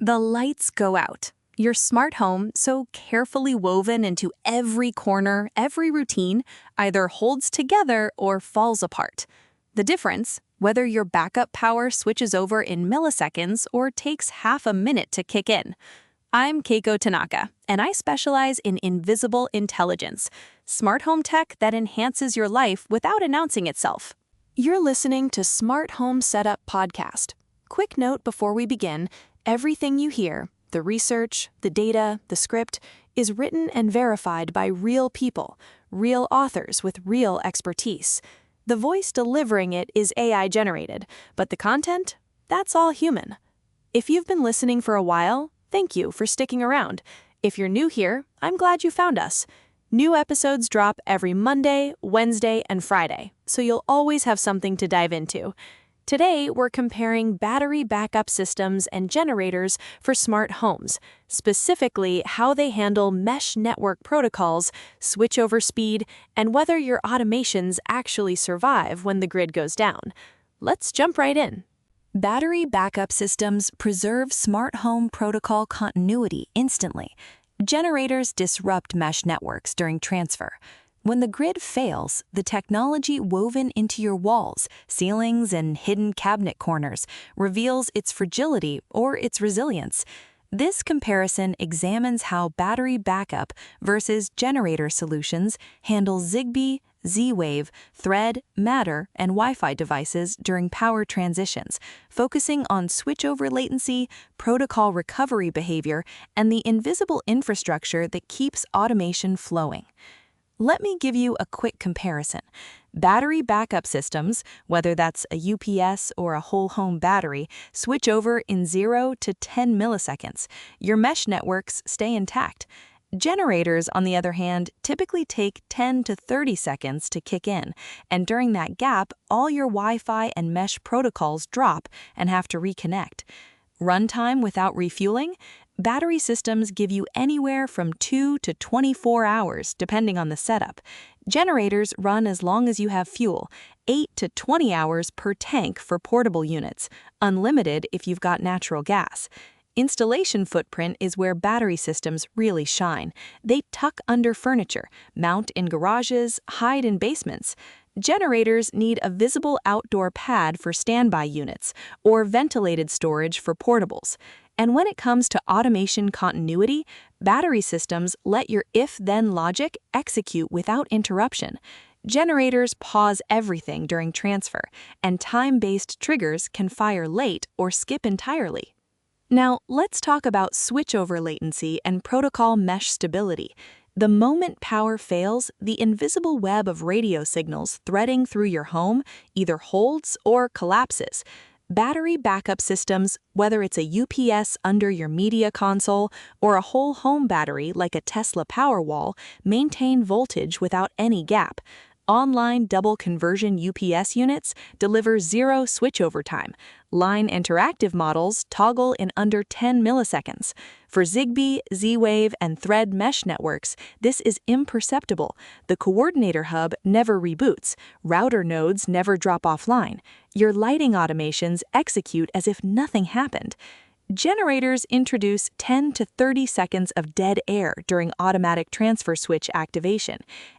The lights go out. Your smart home, so carefully woven into every corner, every routine, either holds together or falls apart. The difference, whether your backup power switches over in milliseconds or takes half a minute to kick in. I'm Keiko Tanaka, and I specialize in invisible intelligence, smart home tech that enhances your life without announcing itself. You're listening to Smart Home Setup Podcast. Quick note before we begin, everything you hear, the research, the data, the script, is written and verified by real people, real authors with real expertise. The voice delivering it is AI generated, but the content, that's all human. If you've been listening for a while, thank you for sticking around. If you're new here, I'm glad you found us. New episodes drop every Monday, Wednesday, and Friday, so you'll always have something to dive into. Today, we're comparing battery backup systems and generators for smart homes, specifically how they handle mesh network protocols, switchover speed, and whether your automations actually survive when the grid goes down. Let's jump right in. Battery backup systems preserve smart home protocol continuity instantly. Generators disrupt mesh networks during transfer. When the grid fails, the technology woven into your walls, ceilings, and hidden cabinet corners reveals its fragility or its resilience. This comparison examines how battery backup versus generator solutions handle Zigbee, Z-Wave, Thread, Matter, and Wi-Fi devices during power transitions, focusing on switchover latency, protocol recovery behavior, and the invisible infrastructure that keeps automation flowing. Let me give you a quick comparison. Battery backup systems, whether that's a UPS or a whole home battery, switch over in 0 to 10 milliseconds. Your mesh networks stay intact. Generators, on the other hand, typically take 10 to 30 seconds to kick in, and during that gap, all your Wi-Fi and mesh protocols drop and have to reconnect. Runtime without refueling? Battery systems give you anywhere from 2 to 24 hours, depending on the setup. Generators run as long as you have fuel, 8 to 20 hours per tank for portable units, unlimited if you've got natural gas. Installation footprint is where battery systems really shine. They tuck under furniture, mount in garages, hide in basements. Generators need a visible outdoor pad for standby units or ventilated storage for portables. And when it comes to automation continuity, battery systems let your if-then logic execute without interruption. Generators pause everything during transfer, and time-based triggers can fire late or skip entirely. Now, let's talk about switchover latency and protocol mesh stability. The moment power fails, the invisible web of radio signals threading through your home either holds or collapses. Battery backup systems, whether it's a UPS under your media console or a whole home battery like a Tesla Powerwall, maintain voltage without any gap. Online double conversion UPS units deliver 0 switchover time. Line interactive models toggle in under 10 milliseconds. For Zigbee, Z-Wave, and Thread mesh networks, this is imperceptible. The coordinator hub never reboots. Router nodes never drop offline. Your lighting automations execute as if nothing happened. Generators introduce 10 to 30 seconds of dead air during automatic transfer switch activation.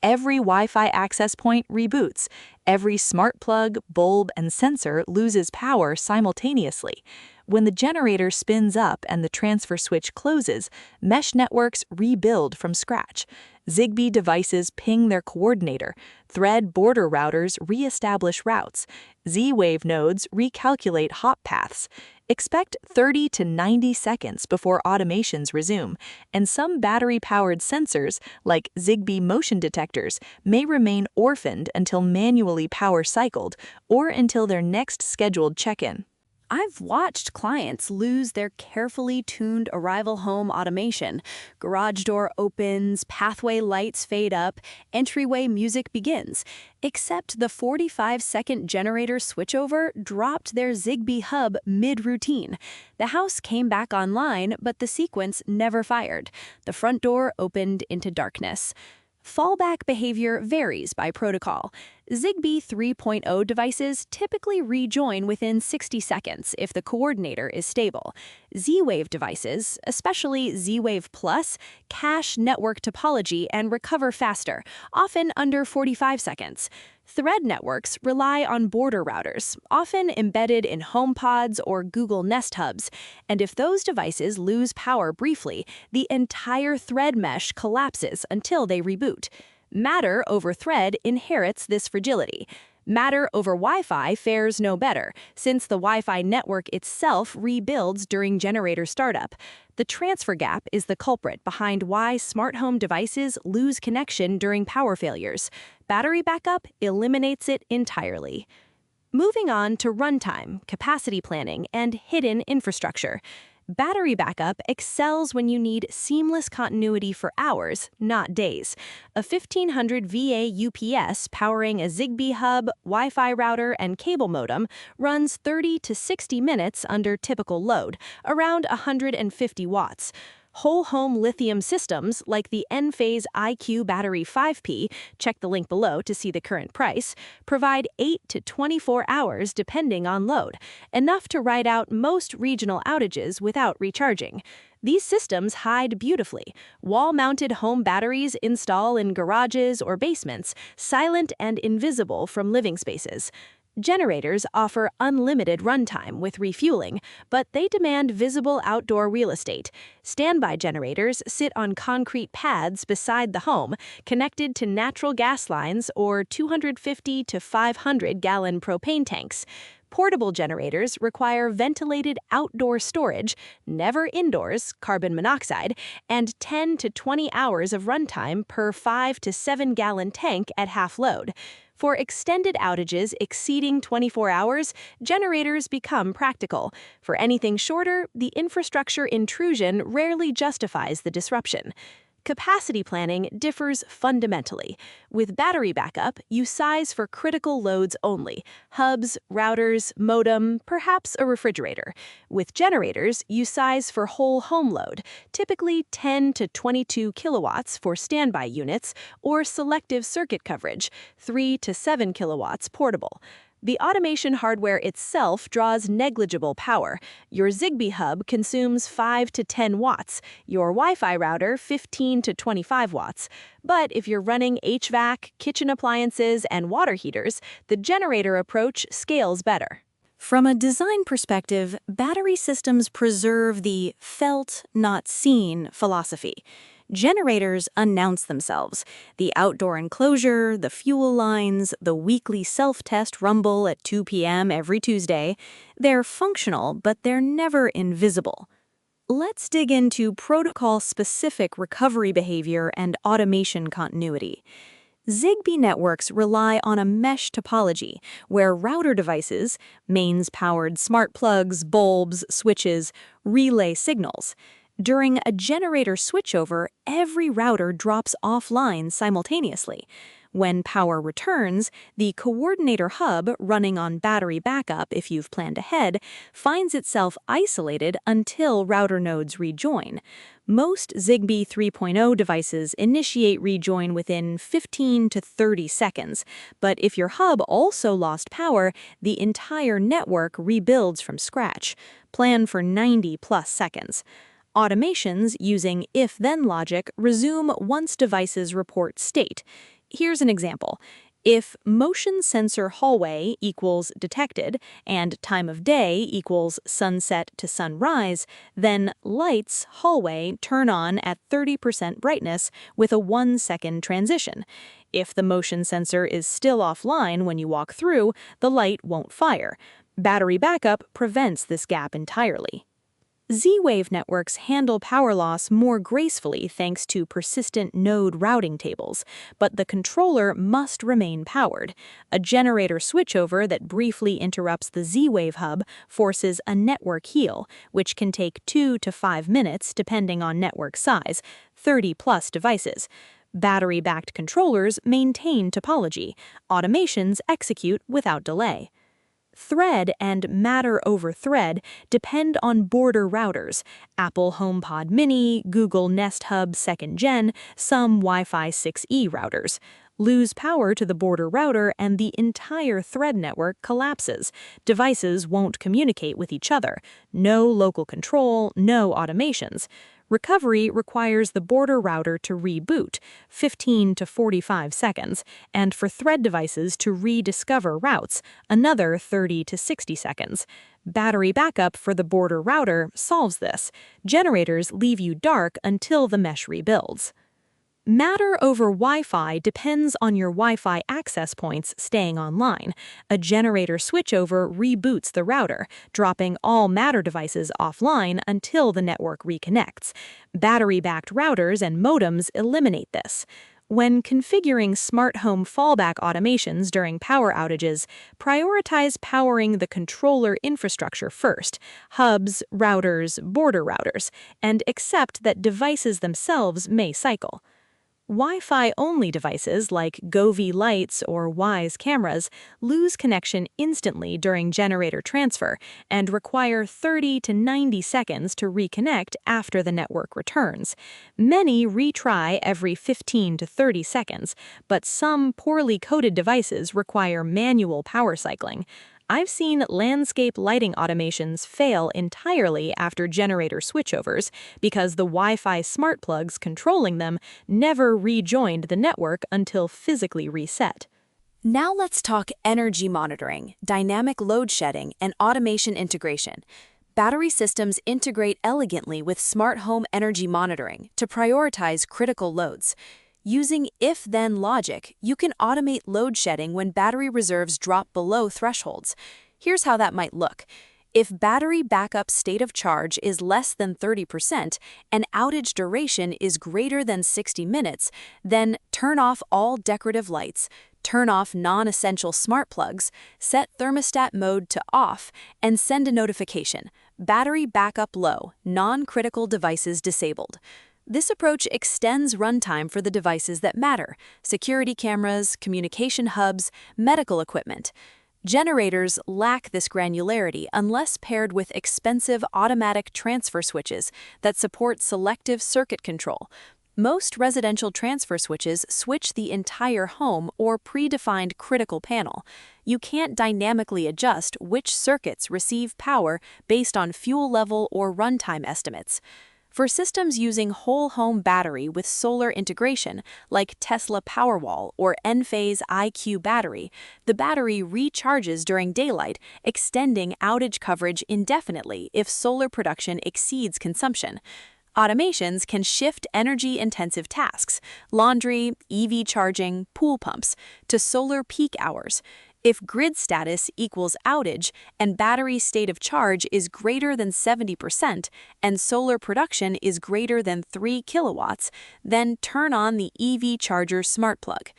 Every Wi-Fi access point reboots. Every smart plug, bulb, and sensor loses power simultaneously. When the generator spins up and the transfer switch closes, mesh networks rebuild from scratch. Zigbee devices ping their coordinator. Thread border routers reestablish routes. Z-Wave nodes recalculate hop paths. Expect 30 to 90 seconds before automations resume, and some battery-powered sensors, like Zigbee motion detectors, may remain orphaned until manually power cycled or until their next scheduled check-in. I've watched clients lose their carefully tuned arrival home automation. Garage door opens, pathway lights fade up, entryway music begins. Except the 45-second generator switchover dropped their Zigbee hub mid-routine. The house came back online, but the sequence never fired. The front door opened into darkness. Fallback behavior varies by protocol. Zigbee 3.0 devices typically rejoin within 60 seconds if the coordinator is stable. Z-Wave devices, especially Z-Wave Plus, cache network topology and recover faster, often under 45 seconds. Thread networks rely on border routers, often embedded in HomePods or Google Nest Hubs, and if those devices lose power briefly, the entire thread mesh collapses until they reboot. Matter over Thread inherits this fragility. Matter over Wi-Fi fares no better, since the Wi-Fi network itself rebuilds during generator startup. The transfer gap is the culprit behind why smart home devices lose connection during power failures. Battery backup eliminates it entirely. Moving on to runtime, capacity planning, and hidden infrastructure. Battery backup excels when you need seamless continuity for hours, not days. A 1500 VA UPS powering a Zigbee hub, Wi-Fi router, and cable modem runs 30 to 60 minutes under typical load, around 150 watts. Whole home lithium systems like the Enphase IQ Battery 5P, check the link below to see the current price, provide 8 to 24 hours depending on load, enough to ride out most regional outages without recharging. These systems hide beautifully. Wall-mounted home batteries install in garages or basements, silent and invisible from living spaces. Generators offer unlimited runtime with refueling, but they demand visible outdoor real estate. Standby generators sit on concrete pads beside the home, connected to natural gas lines or 250 to 500-gallon propane tanks. Portable generators require ventilated outdoor storage, never indoors, carbon monoxide, and 10 to 20 hours of runtime per 5 to 7-gallon tank at half load. For extended outages exceeding 24 hours, generators become practical. For anything shorter, the infrastructure intrusion rarely justifies the disruption. Capacity planning differs fundamentally. With battery backup, you size for critical loads only: hubs, routers, modem, perhaps a refrigerator. With generators, you size for whole home load, typically 10 to 22 kilowatts for standby units, or selective circuit coverage, 3 to 7 kilowatts portable. The automation hardware itself draws negligible power. Your Zigbee hub consumes 5 to 10 watts, your Wi-Fi router 15 to 25 watts. But if you're running HVAC, kitchen appliances, and water heaters, the generator approach scales better. From a design perspective, battery systems preserve the felt, not seen philosophy. Generators announce themselves. The outdoor enclosure, the fuel lines, the weekly self-test rumble at 2 p.m. every Tuesday. They're functional, but they're never invisible. Let's dig into protocol-specific recovery behavior and automation continuity. Zigbee networks rely on a mesh topology, where router devices, mains-powered smart plugs, bulbs, switches, relay signals. During a generator switchover, every router drops offline simultaneously. When power returns, the coordinator hub, running on battery backup if you've planned ahead, finds itself isolated until router nodes rejoin. Most Zigbee 3.0 devices initiate rejoin within 15 to 30 seconds, but if your hub also lost power, the entire network rebuilds from scratch. Plan for 90+ seconds. Automations using if-then logic resume once devices report state. Here's an example. If motion sensor hallway equals detected and time of day equals sunset to sunrise, then lights hallway turn on at 30% brightness with a 1-second transition. If the motion sensor is still offline when you walk through, the light won't fire. Battery backup prevents this gap entirely. Z-Wave networks handle power loss more gracefully thanks to persistent node routing tables, but the controller must remain powered. A generator switchover that briefly interrupts the Z-Wave hub forces a network heal, which can take 2 to 5 minutes depending on network size, 30+ devices. Battery-backed controllers maintain topology. Automations execute without delay. Thread and matter over thread depend on border routers: Apple HomePod Mini, Google Nest Hub 2nd Gen, some Wi-Fi 6E routers. Lose power to the border router and the entire thread network collapses. Devices won't communicate with each other. No local control, no automations. Recovery requires the border router to reboot, 15 to 45 seconds, and for thread devices to rediscover routes, another 30 to 60 seconds. Battery backup for the border router solves this. Generators leave you dark until the mesh rebuilds. Matter over Wi-Fi depends on your Wi-Fi access points staying online. A generator switchover reboots the router, dropping all Matter devices offline until the network reconnects. Battery-backed routers and modems eliminate this. When configuring smart home fallback automations during power outages, prioritize powering the controller infrastructure first, hubs, routers, border routers, and accept that devices themselves may cycle. Wi-Fi-only devices like Govee lights or Wise cameras lose connection instantly during generator transfer and require 30 to 90 seconds to reconnect after the network returns. Many retry every 15 to 30 seconds, but some poorly coded devices require manual power cycling. I've seen landscape lighting automations fail entirely after generator switchovers because the Wi-Fi smart plugs controlling them never rejoined the network until physically reset. Now let's talk energy monitoring, dynamic load shedding, and automation integration. Battery systems integrate elegantly with smart home energy monitoring to prioritize critical loads. Using if-then logic, you can automate load shedding when battery reserves drop below thresholds. Here's how that might look. If battery backup state of charge is less than 30% and outage duration is greater than 60 minutes, then turn off all decorative lights, turn off non-essential smart plugs, set thermostat mode to off, and send a notification: battery backup low, non-critical devices disabled. This approach extends runtime for the devices that matter: security cameras, communication hubs, medical equipment. Generators lack this granularity unless paired with expensive automatic transfer switches that support selective circuit control. Most residential transfer switches switch the entire home or predefined critical panel. You can't dynamically adjust which circuits receive power based on fuel level or runtime estimates. For systems using whole-home battery with solar integration, like Tesla Powerwall or Enphase IQ battery, the battery recharges during daylight, extending outage coverage indefinitely if solar production exceeds consumption. Automations can shift energy-intensive tasks, laundry, EV charging, pool pumps, to solar peak hours. If grid status equals outage and battery state of charge is greater than 70% and solar production is greater than 3 kilowatts, then turn on the EV charger smart plug.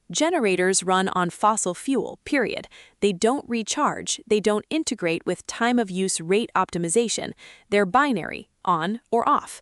Generators run on fossil fuel, period. They don't recharge, they don't integrate with time-of-use rate optimization. They're binary, on or off.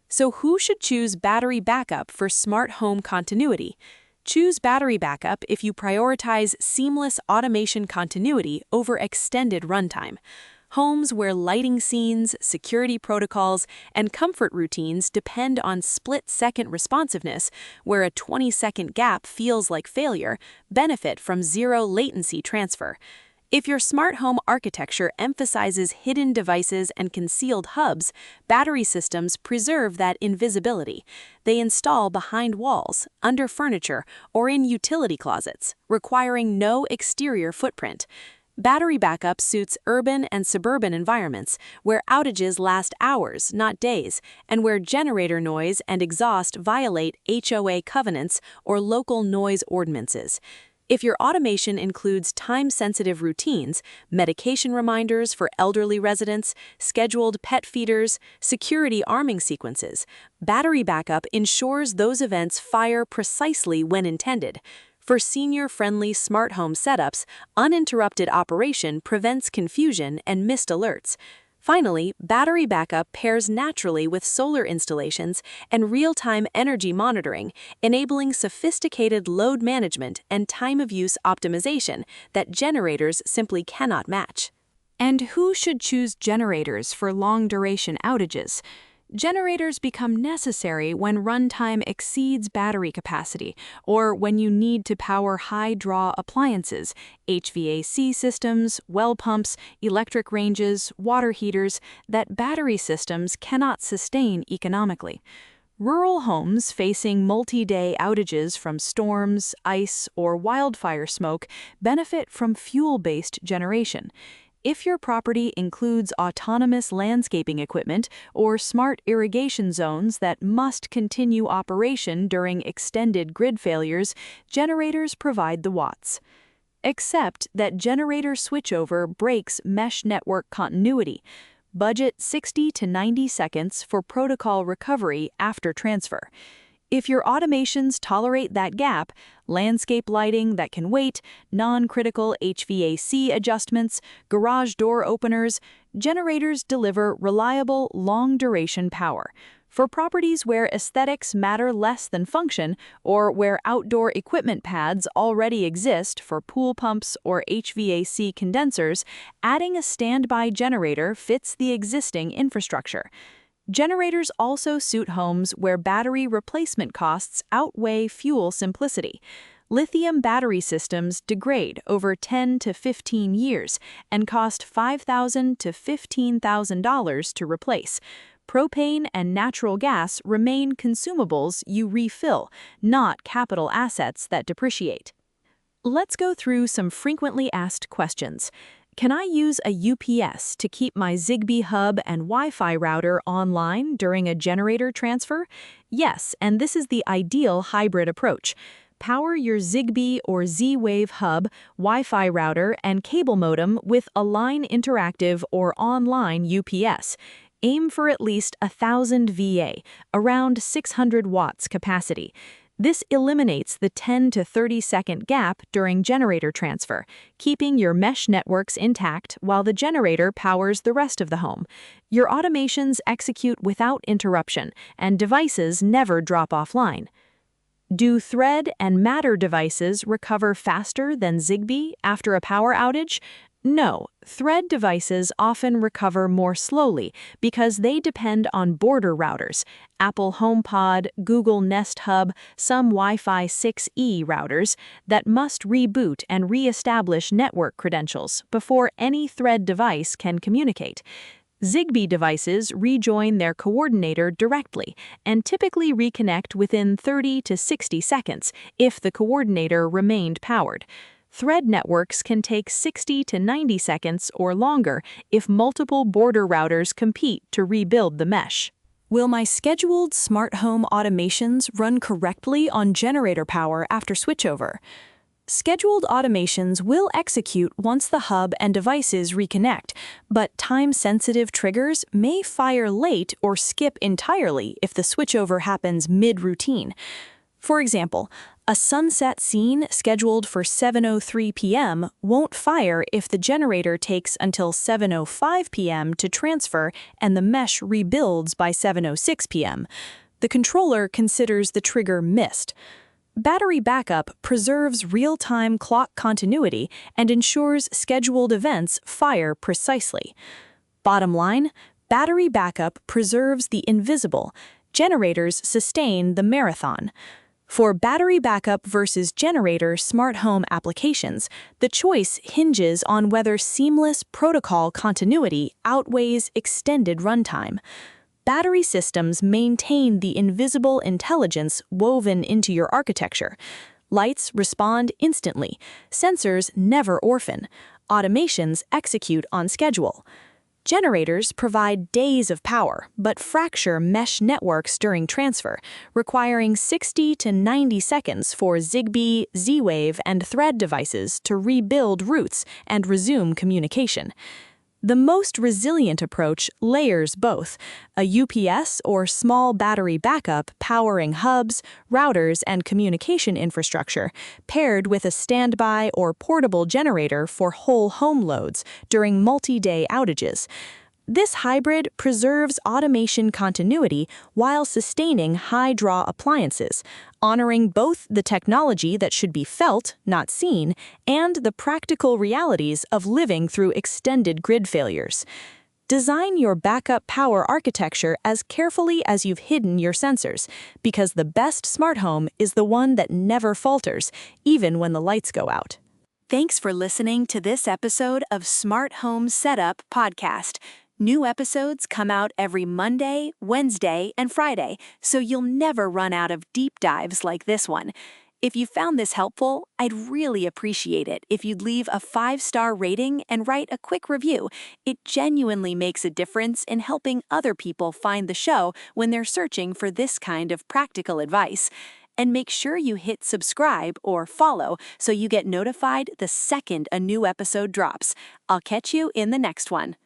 So who should choose battery backup for smart home continuity? Choose battery backup if you prioritize seamless automation continuity over extended runtime. Homes where lighting scenes, security protocols, and comfort routines depend on split-second responsiveness, where a 20-second gap feels like failure, benefit from zero latency transfer. If your smart home architecture emphasizes hidden devices and concealed hubs, battery systems preserve that invisibility. They install behind walls, under furniture, or in utility closets, requiring no exterior footprint. Battery backup suits urban and suburban environments where outages last hours, not days, and where generator noise and exhaust violate HOA covenants or local noise ordinances. If your automation includes time-sensitive routines, medication reminders for elderly residents, scheduled pet feeders, security arming sequences, battery backup ensures those events fire precisely when intended. For senior-friendly smart home setups, uninterrupted operation prevents confusion and missed alerts. Finally, battery backup pairs naturally with solar installations and real-time energy monitoring, enabling sophisticated load management and time-of-use optimization that generators simply cannot match. And who should choose generators for long-duration outages? Generators become necessary when runtime exceeds battery capacity or when you need to power high-draw appliances, HVAC systems, well pumps, electric ranges, water heaters that battery systems cannot sustain economically. Rural homes facing multi-day outages from storms, ice, or wildfire smoke benefit from fuel-based generation. If your property includes autonomous landscaping equipment or smart irrigation zones that must continue operation during extended grid failures, generators provide the watts. Except that generator switchover breaks mesh network continuity. Budget 60 to 90 seconds for protocol recovery after transfer. If your automations tolerate that gap, landscape lighting that can wait, non-critical HVAC adjustments, garage door openers, generators deliver reliable, long-duration power. For properties where aesthetics matter less than function, or where outdoor equipment pads already exist for pool pumps or HVAC condensers, adding a standby generator fits the existing infrastructure. Generators also suit homes where battery replacement costs outweigh fuel simplicity. Lithium battery systems degrade over 10 to 15 years and cost $5,000 to $15,000 to replace. Propane and natural gas remain consumables you refill, not capital assets that depreciate. Let's go through some frequently asked questions. Can I use a UPS to keep my Zigbee hub and Wi-Fi router online during a generator transfer? Yes, and this is the ideal hybrid approach. Power your Zigbee or Z-Wave hub, Wi-Fi router, and cable modem with a Line Interactive or online UPS. Aim for at least 1,000 VA, around 600 watts capacity. This eliminates the 10 to 30-second gap during generator transfer, keeping your mesh networks intact while the generator powers the rest of the home. Your automations execute without interruption, and devices never drop offline. Do Thread and Matter devices recover faster than Zigbee after a power outage? No, Thread devices often recover more slowly because they depend on border routers, Apple HomePod, Google Nest Hub, some Wi-Fi 6E routers that must reboot and re-establish network credentials before any Thread device can communicate. Zigbee devices rejoin their coordinator directly and typically reconnect within 30 to 60 seconds if the coordinator remained powered. Thread networks can take 60 to 90 seconds or longer if multiple border routers compete to rebuild the mesh. Will my scheduled smart home automations run correctly on generator power after switchover? Scheduled automations will execute once the hub and devices reconnect, but time-sensitive triggers may fire late or skip entirely if the switchover happens mid-routine. For example, a sunset scene scheduled for 7:03 p.m. won't fire if the generator takes until 7:05 p.m. to transfer and the mesh rebuilds by 7:06 p.m. The controller considers the trigger missed. Battery backup preserves real-time clock continuity and ensures scheduled events fire precisely. Bottom line, battery backup preserves the invisible. Generators sustain the marathon. For battery backup versus generator smart home applications, the choice hinges on whether seamless protocol continuity outweighs extended runtime. Battery systems maintain the invisible intelligence woven into your architecture. Lights respond instantly. Sensors never orphan. Automations execute on schedule. Generators provide days of power, but fracture mesh networks during transfer, requiring 60 to 90 seconds for Zigbee, Z-Wave, and Thread devices to rebuild routes and resume communication. The most resilient approach layers both, a UPS or small battery backup powering hubs, routers, and communication infrastructure, paired with a standby or portable generator for whole home loads during multi-day outages. This hybrid preserves automation continuity while sustaining high-draw appliances, honoring both the technology that should be felt, not seen, and the practical realities of living through extended grid failures. Design your backup power architecture as carefully as you've hidden your sensors, because the best smart home is the one that never falters, even when the lights go out. Thanks for listening to this episode of Smart Home Setup Podcast. New episodes come out every Monday, Wednesday, and Friday, so you'll never run out of deep dives like this one. If you found this helpful, I'd really appreciate it if you'd leave a 5-star rating and write a quick review. It genuinely makes a difference in helping other people find the show when they're searching for this kind of practical advice. And make sure you hit subscribe or follow so you get notified the second a new episode drops. I'll catch you in the next one.